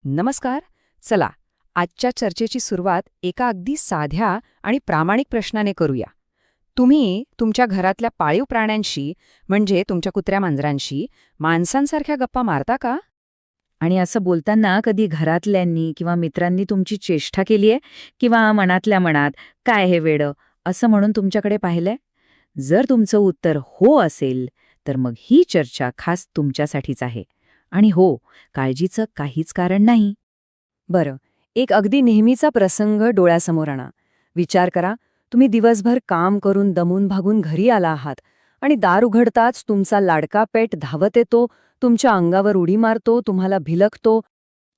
नमस्कार. चला, आजच्या चर्चेची सुरुवात एका अगदी साध्या आणि प्रामाणिक प्रश्नाने करूया. तुम्ही तुमच्या घरातल्या पाळीव प्राण्यांशी, म्हणजे तुमच्या कुत्र्या-मांजरांशी, माणसांसारख्या गप्पा मारता का? आणि असं बोलताना कधी घरातल्यांनी किंवा मित्रांनी तुमची चेष्टा केलीये किंवा मनातल्या मनात काय हे वेडं असं म्हणून तुमच्याकडे पाहिलंय? जर तुमचं उत्तर हो असेल तर मग ही चर्चा खास तुमच्यासाठीच आहे. आणि हो, काळजीचं काहीच कारण नाही. बरं, एक अगदी नेहमीचा प्रसंग डोळ्यासमोर आणा. विचार करा, तुम्ही दिवसभर काम करून दमून भागून घरी आला आहात आणि दार उघडताच तुमचा लाडका पेट धावत येतो, तुमच्या अंगावर उडी मारतो, तुम्हाला भिलकतो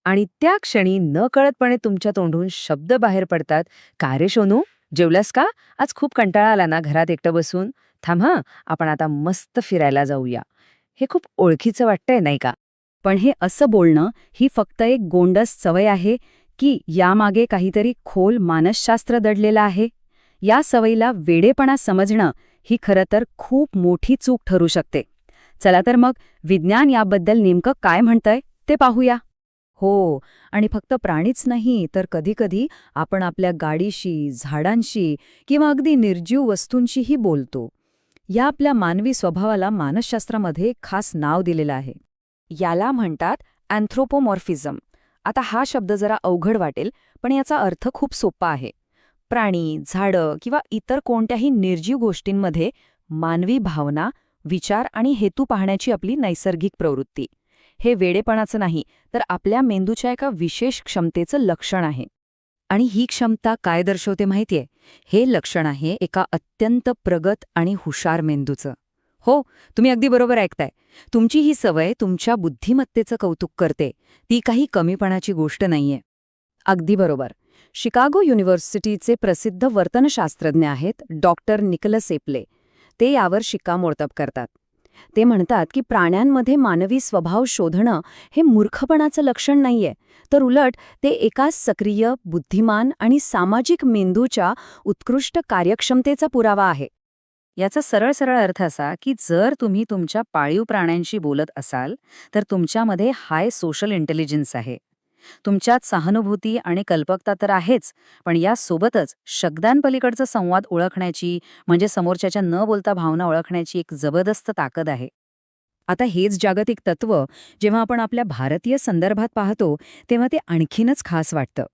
आणि त्या क्षणी नकळतपणे तुमच्या तोंडून शब्द बाहेर पडतात, "का रे सोनू, जेवलास का? आज खूप कंटाळा आला ना घरात एकटं बसून? थांब हां, आपण आता मस्त फिरायला जाऊया." हे खूप ओळखीचं वाटतंय, नाही का? पण हे असं बोलणं ही फक्त एक गोंडस सवय आहे की यामागे काहीतरी खोल मानसशास्त्र दडलेलं आहे? या सवयीला वेडेपणा समजणं ही खरं तर खूप मोठी चूक ठरू शकते. चला तर मग विज्ञान याबद्दल नेमकं काय म्हणतंय ते पाहूया. हो, आणि फक्त प्राणीच नाही तर कधीकधी आपण आपल्या गाडीशी, झाडांशी किंवा अगदी निर्जीव वस्तूंशीही बोलतो. या आपल्या मानवी स्वभावाला मानसशास्त्रामध्ये एक खास नाव दिलेलं आहे. याला म्हणतात अँथ्रोपोमॉर्फिझम. आता हा शब्द जरा अवघड वाटेल, पण याचा अर्थ खूप सोपा आहे. प्राणी, झाडं किंवा इतर कोणत्याही निर्जीव गोष्टींमध्ये मानवी भावना, विचार आणि हेतू पाहण्याची आपली नैसर्गिक प्रवृत्ती. हे वेडेपणाचं नाही, तर आपल्या मेंदूच्या एका विशेष क्षमतेचं लक्षण आहे. आणि ही क्षमता काय दर्शवते माहितीये? हे लक्षण आहे एका अत्यंत प्रगत आणि हुशार मेंदूचं. हो, तुम्ही अगदी बरोबर ऐकताय. तुमची ही सवय तुमच्या बुद्धिमत्तेचं कौतुक करते. ती काही कमीपणाची गोष्ट नाहीये. अगदी बरोबर. शिकागो युनिव्हर्सिटीचे प्रसिद्ध वर्तनशास्त्रज्ञ आहेत डॉक्टर निकलस एपले. ते यावर शिक्कामोर्तब करतात. ते म्हणतात की प्राण्यांमध्ये मानवी स्वभाव शोधणं हे मूर्खपणाचं लक्षण नाहीये, तर उलट ते एका सक्रिय, बुद्धिमान आणि सामाजिक मेंदूच्या उत्कृष्ट कार्यक्षमतेचा पुरावा आहे. याचा सरळ सरळ अर्थ असा की जर तुम्ही तुमच्या पाळीव प्राण्यांशी बोलत असाल तर तुमच्यामध्ये हाय सोशल इंटेलिजन्स आहे. तुमच्यात सहानुभूती आणि कल्पकता तर आहेच, पण यासोबतच शब्दांपलीकडचा संवाद ओळखण्याची, म्हणजे समोरच्याच्या न बोलता भावना ओळखण्याची एक जबरदस्त ताकद आहे. आता हेच जागतिक तत्व जेव्हा आपण आपल्या भारतीय संदर्भात पाहतो तेव्हा ते आणखीनच खास वाटतं.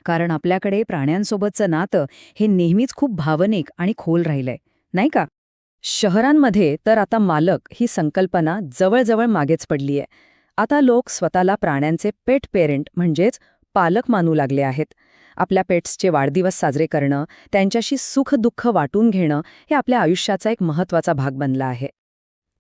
कारण आपल्याकडे प्राण्यांसोबतचं नातं हे नेहमीच खूप भावनिक आणि खोल राहिलंय, नाही का? शहरांमध्ये तर आता मालक ही संकल्पना जवळजवळ मागेच पडलीय. आता लोक स्वतःला प्राण्यांचे पेट पेरेंट म्हणजेच पालक मानू लागले आहेत. आपल्या पेट्सचे वाढदिवस साजरे करणं, त्यांच्याशी सुख-दुःख वाटून घेणं हे आपल्या आयुष्याचा एक महत्त्वाचा भाग बनला आहे.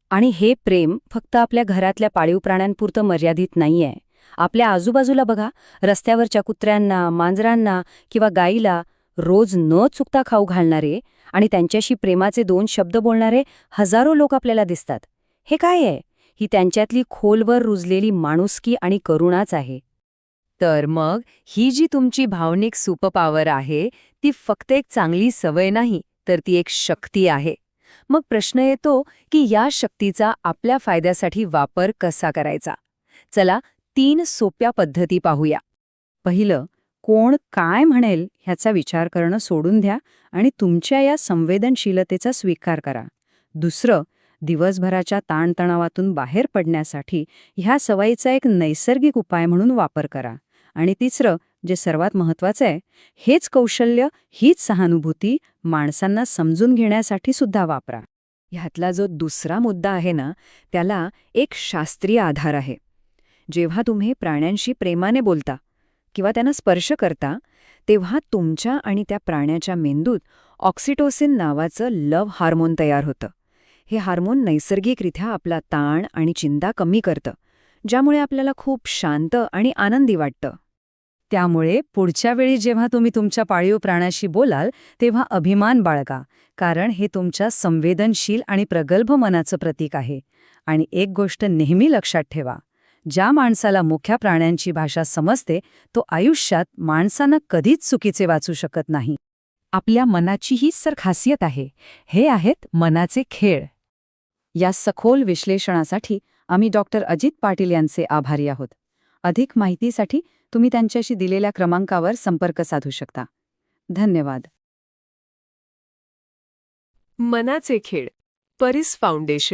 आणि हे प्रेम फक्त आपल्या घरातल्या पाळीव प्राण्यांपुरतं मर्यादित नाहीये. आपल्या आजूबाजूला बघा, रस्त्यावरच्या कुत्र्यांना, मांजरांना किंवा गाईला रोज न चुकता खाऊ घालणारे आणि त्यांच्याशी प्रेमाचे 2 शब्द बोलणारे हजारो लोक आपल्याला दिसतात. हे काय आहे? ही त्यांच्यातली खोलवर रुजलेली माणुसकी आणि करुणाच आहे. तर मग ही जी तुमची भावनिक सुपरपॉवर आहे, ती फक्त एक चांगली सवय नाही, तर ती एक शक्ती आहे. मग प्रश्न येतो की या शक्तीचा आपल्या फायद्यासाठी वापर कसा करायचा? चला 3 सोप्या पद्धती पाहूया. पहिलं, कोण काय म्हणेल ह्याचा विचार करणं सोडून द्या आणि तुमच्या या संवेदनशीलतेचा स्वीकार करा. दुसरं, दिवसभराच्या ताणतणावातून बाहेर पडण्यासाठी ह्या सवयीचा एक नैसर्गिक उपाय म्हणून वापर करा. आणि तिसरं, जे सर्वात महत्त्वाचं आहे, हेच कौशल्य, हीच सहानुभूती माणसांना समजून घेण्यासाठी सुद्धा वापरा. ह्यातला जो दुसरा मुद्दा आहे ना, त्याला एक शास्त्रीय आधार आहे. जेव्हा तुम्ही प्राण्यांशी प्रेमाने बोलता किंवा त्यांना स्पर्श करता, तेव्हा तुमच्या आणि त्या प्राण्याच्या मेंदूत ऑक्सिटोसिन नावाचं लव्ह हार्मोन तयार होतं. हे हार्मोन नैसर्गिकरित्या आपला ताण आणि चिंता कमी करतं, ज्यामुळे आपल्याला खूप शांत आणि आनंदी वाटतं. त्यामुळे पुढच्या वेळी जेव्हा तुम्ही तुमच्या पाळीव प्राण्याशी बोलाल तेव्हा अभिमान बाळगा, कारण हे तुमच्या संवेदनशील आणि प्रगल्भ मनाचं प्रतीक आहे. आणि एक गोष्ट नेहमी लक्षात ठेवा, ज्या माणसाला मुख्या प्राण्यांची भाषा समजते तो आयुष्यात माणसांना कधीच चुकीचे वाचू शकत नाही. आपल्या मनाची हीच तर खासियत आहे. हे आहेत मनाचे खेळ. या सखोल विश्लेषणासाठी आम्ही डॉक्टर अजित पाटील यांचे आभारी आहोत. अधिक माहितीसाठी तुम्ही त्यांच्याशी दिलेल्या क्रमांकावर संपर्क साधू शकता. धन्यवाद. मनाचे खेळ, परिस फाउंडेशन.